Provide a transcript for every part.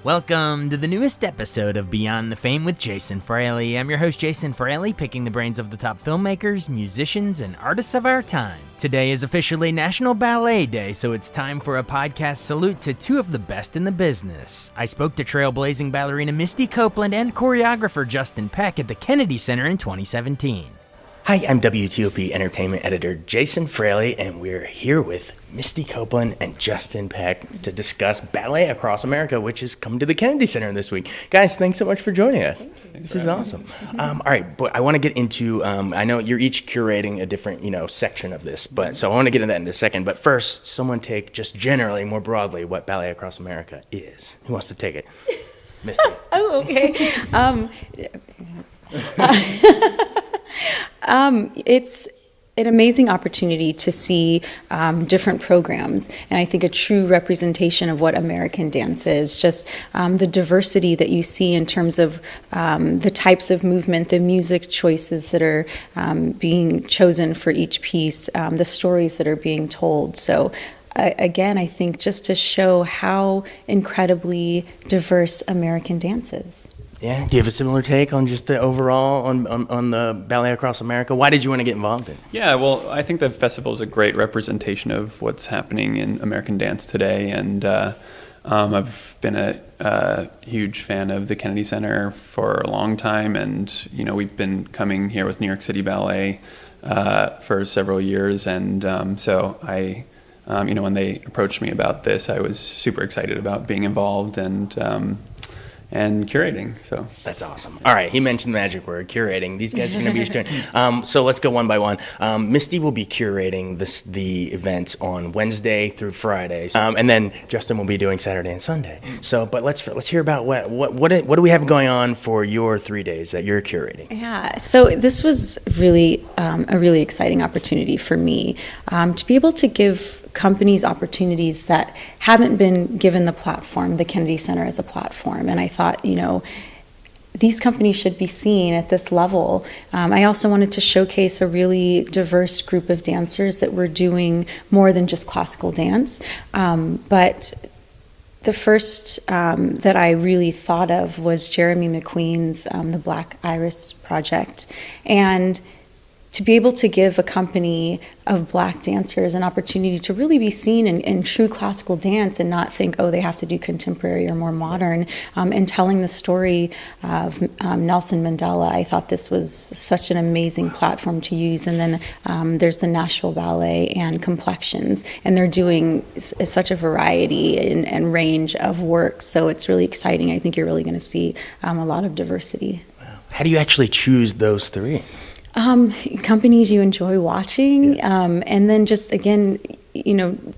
Welcome to the newest episode of Beyond the Fame with Jason Fraley. I'm your host, Jason Fraley, picking the brains of the top filmmakers, musicians, and artists of our time. Today is officially National Ballet Day, so it's time for a podcast salute to two of the best in the business. I spoke to trailblazing ballerina Misty Copeland and choreographer Justin Peck at the Kennedy Center in 2017. Hi, I'm WTOP Entertainment Editor Jason Fraley, and we're here with Misty Copeland and Justin Peck to discuss ballet across America, which is coming to the Kennedy Center this week. Guys, thanks so much for joining us. This is awesome. All right, but I want to get into, I know you're each curating a different, section of this, but so I want to get into that in a second. But first, someone take just generally, more broadly, what Ballet Across America is. Who wants to take it? Misty. Oh, okay. It's an amazing opportunity to see different programs, and I think a true representation of what American dance is, just the diversity that you see in terms of the types of movement, the music choices that are being chosen for each piece, the stories that are being told. So again, I think just to show how incredibly diverse American dance is. Yeah, do you have a similar take on just the overall on the Ballet Across America? Why did you want to get involved in it? Yeah, well, I think the festival is a great representation of what's happening in American dance today, and I've been a huge fan of the Kennedy Center for a long time, and we've been coming here with New York City Ballet for several years, and so I, when they approached me about this, I was super excited about being involved and curating. So that's awesome. All right, he mentioned the magic word, curating. These guys are going to be doing. So let's go one by one. Misty will be curating the events on Wednesday through Fridays, and then Justin will be doing Saturday and Sunday. So, but let's hear about what do we have going on for your 3 days that you're curating? Yeah, so this was really a really exciting opportunity for me to be able to give companies opportunities that haven't been given the platform, the Kennedy Center as a platform. And I thought, these companies should be seen at this level. I also wanted to showcase a really diverse group of dancers that were doing more than just classical dance. But the first that I really thought of was Jeremy McQueen's The Black Iris Project. And to be able to give a company of Black dancers an opportunity to really be seen in true classical dance and not think, they have to do contemporary or more modern, and telling the story of Nelson Mandela, I thought this was such an amazing platform to use. And then there's the Nashville Ballet and Complexions, and they're doing such a variety and range of work. So it's really exciting. I think you're really going to see a lot of diversity. Wow. How do you actually choose those three? Companies you enjoy watching, and then just again,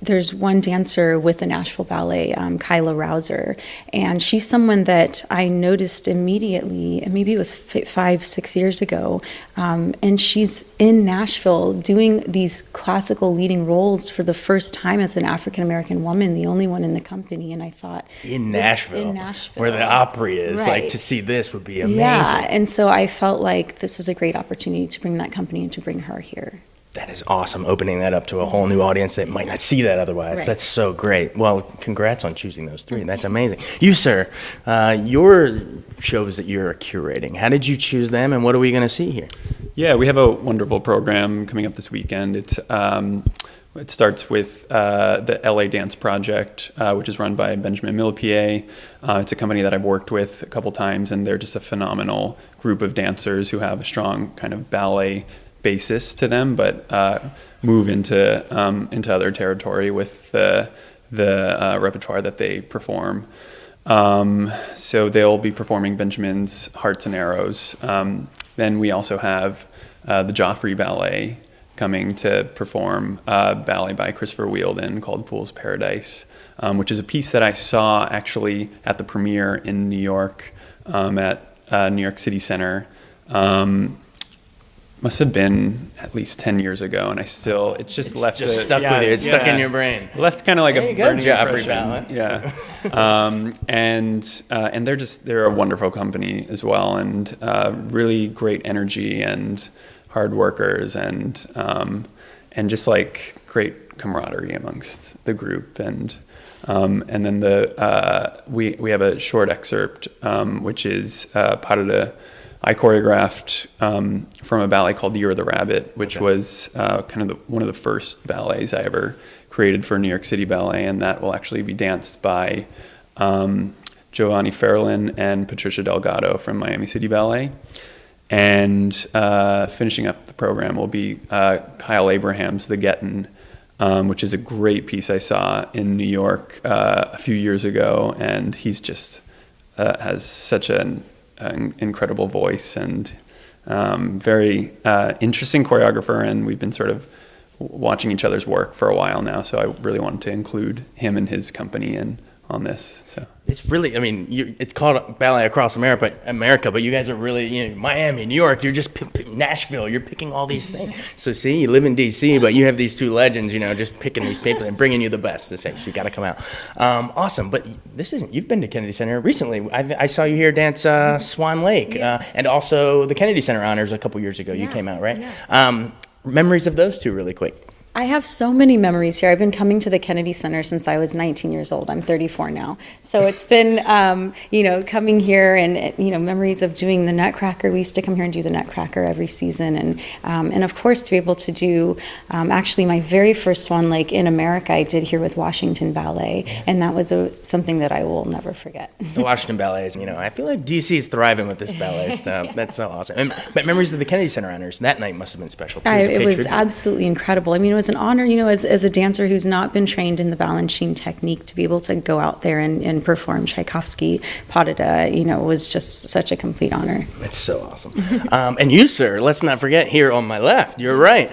there's one dancer with the Nashville Ballet, Kyla Rouser, and she's someone that I noticed immediately, and maybe it was 5-6 years ago, and she's in Nashville doing these classical leading roles for the first time as an African-American woman, the only one in the company, and I thought... In Nashville, where the Opry is, right. Like to see this would be amazing. Yeah, and so I felt like this is a great opportunity to bring that company and to bring her here. That is awesome, opening that up to a whole new audience that might not see that otherwise. Right. That's so great. Well, congrats on choosing those three. That's amazing. You, sir, your shows that you're curating, how did you choose them, and what are we going to see here? Yeah, we have a wonderful program coming up this weekend. It starts with the LA Dance Project, which is run by Benjamin Millepied. It's a company that I've worked with a couple times, and they're just a phenomenal group of dancers who have a strong kind of ballet basis to them, but move into other territory with the repertoire that they perform. So they'll be performing Benjamin's Hearts and Arrows. Then we also have the Joffrey Ballet coming to perform ballet by Christopher Wheeldon called Fool's Paradise, which is a piece that I saw actually at the premiere in New York at New York City Center. Must have been at least 10 years ago, and it's stuck with you. It's stuck in your brain. Left kind of like a burning impression. Yeah. And they're a wonderful company as well, and really great energy and hard workers, and just like great camaraderie amongst the group, and then we have a short excerpt which is part of I choreographed from a ballet called Year of the Rabbit, which was kind of one of the first ballets I ever created for New York City Ballet, and that will actually be danced by Giovanni Ferlin and Patricia Delgado from Miami City Ballet. And finishing up the program will be Kyle Abraham's The Gettin', which is a great piece I saw in New York a few years ago, and he's just has such an incredible voice and very interesting choreographer, and we've been sort of watching each other's work for a while now, so I really wanted to include him and his company on this. So it's really, I mean, it's called Ballet Across America, but you guys are really, Miami, New York, you're just Nashville, you're picking all these things. So see, you live in D.C., but you have these two legends, just picking these people and bringing you the best to say, so you got to come out. Awesome, but you've been to Kennedy Center recently. I saw you here dance Swan Lake, and also the Kennedy Center Honors a couple years ago. You came out, right? Yeah. Memories of those two really quick. I have so many memories here. I've been coming to the Kennedy Center since I was 19 years old. I'm 34 now. So it's been, coming here and, memories of doing the Nutcracker. We used to come here and do the Nutcracker every season. And of course, to be able to do, actually my very first Swan Lake in America, I did here with Washington Ballet. And that was something that I will never forget. The Washington Ballet is, I feel like DC is thriving with this ballet stuff. That's so awesome. But memories of the Kennedy Center Honors, that night must have been special too. It was absolutely incredible. I mean, it was an honor, as a dancer who's not been trained in the Balanchine technique, to be able to go out there and perform Tchaikovsky Pas de Deux, was just such a complete honor. It's so awesome. And you, sir, let's not forget here on my left, you're right.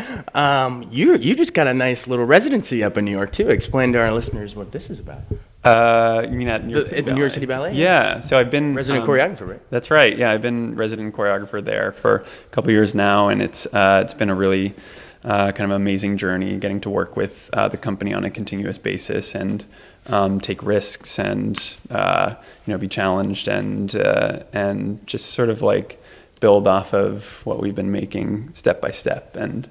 You just got a nice little residency up in New York too. Explain to our listeners what this is about. You mean at New York City Ballet? New York City Ballet? Yeah, so I've been resident choreographer, right? That's right. Yeah, I've been resident choreographer there for a couple of years now, and it's been a really kind of amazing journey, getting to work with the company on a continuous basis and take risks and be challenged and just sort of like build off of what we've been making step by step. And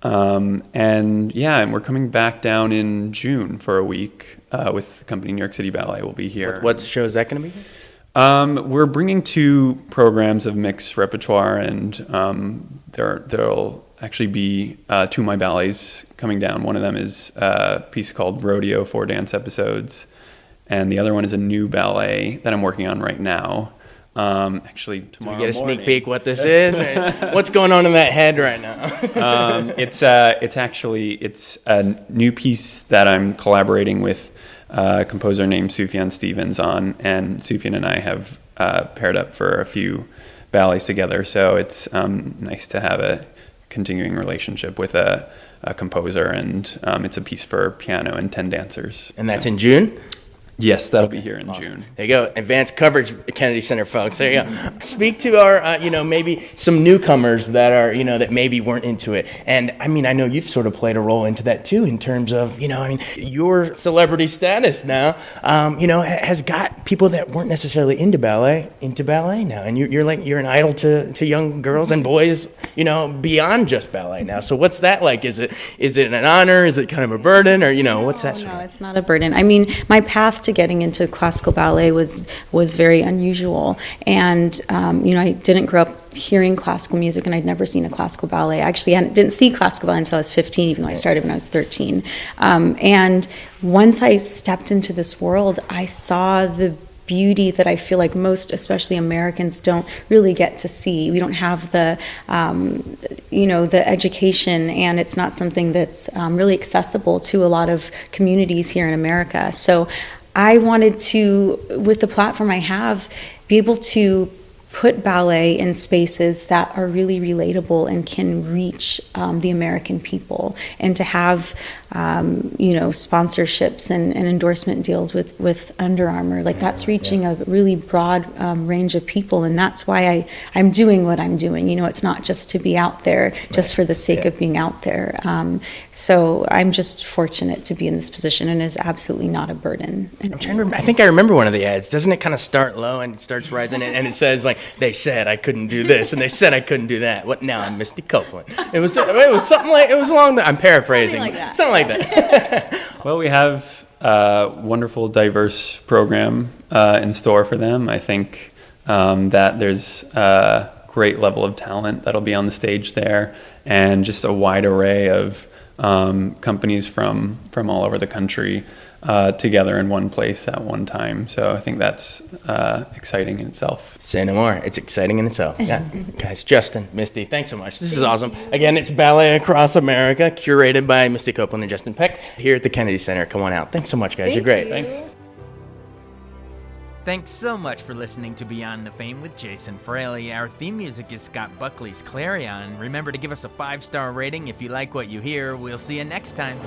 we're coming back down in June for a week with the company New York City Ballet. We'll be here. What show is that going to be? We're bringing 2 programs of mixed repertoire, and there'll actually be 2 of my ballets coming down. One of them is a piece called Rodeo, 4 dance episodes, and the other one is a new ballet that I'm working on right now. Actually, tomorrow morning. Do we get a sneak peek what this is? What's going on in that head right now? It's a new piece that I'm collaborating with a composer named Sufjan Stevens on, and Sufjan and I have paired up for a few ballets together. So it's nice to have a continuing relationship with a composer, and it's a piece for piano and 10 dancers. And that's in June? Yes, that'll be here in June. There you go. Advanced coverage, Kennedy Center, folks. There you go. Speak to our, maybe some newcomers that are, that maybe weren't into it. And, I mean, I know you've sort of played a role into that, too, in terms of, your celebrity status now, has got people that weren't necessarily into ballet now. And you're an idol to young girls and boys, beyond just ballet now. So what's that like? Is it an honor? Is it kind of a burden? Or, what's that? No, it's not a burden. I mean, my path to getting into classical ballet was very unusual, and I didn't grow up hearing classical music, and I'd never seen a classical ballet. Actually, I didn't see classical ballet until I was 15, even though I started when I was 13. And once I stepped into this world, I saw the beauty that I feel like most, especially Americans, don't really get to see. We don't have the, the education, and it's not something that's really accessible to a lot of communities here in America. So I wanted to, with the platform I have, be able to put ballet in spaces that are really relatable and can reach the American people, and to have sponsorships and endorsement deals with Under Armour. Like, that's reaching a really broad range of people, and that's why I'm doing what I'm doing. It's not just to be out there just for the sake of being out there. So I'm just fortunate to be in this position, and it's absolutely not a burden. I'm trying to remember, I think I remember one of the ads. Doesn't it kind of start low and it starts rising, and it says, like, they said I couldn't do this, and they said I couldn't do that. What now? I'm Misty Copeland. It was something like, it was along the, I'm paraphrasing, something like like that. Well, we have a wonderful, diverse program in store for them. I think that there's a great level of talent that'll be on the stage there, and just a wide array of companies from all over the country together in one place at one time. So I think that's exciting in itself. Say no more. It's exciting in itself. Yeah. Guys, Justin, Misty, thanks so much. This is awesome. Again, it's Ballet Across America, curated by Misty Copeland and Justin Peck here at the Kennedy Center. Come on out. Thanks so much, guys. You're great. Thanks. Thanks so much for listening to Beyond the Fame with Jason Fraley. Our theme music is Scott Buckley's Clarion. Remember to give us a 5-star rating if you like what you hear. We'll see you next time.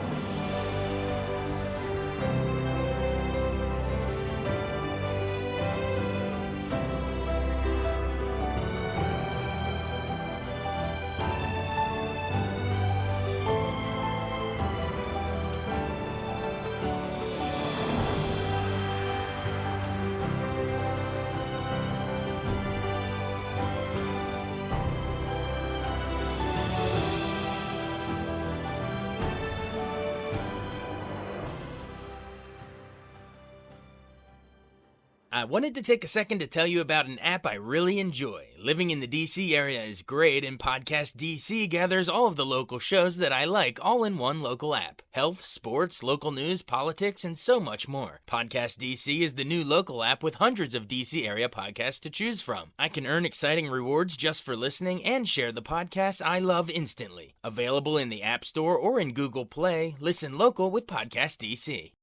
I wanted to take a second to tell you about an app I really enjoy. Living in the DC area is great, and Podcast DC gathers all of the local shows that I like all in one local app. Health, sports, local news, politics, and so much more. Podcast DC is the new local app with hundreds of DC area podcasts to choose from. I can earn exciting rewards just for listening and share the podcasts I love instantly. Available in the App Store or in Google Play, listen local with Podcast DC.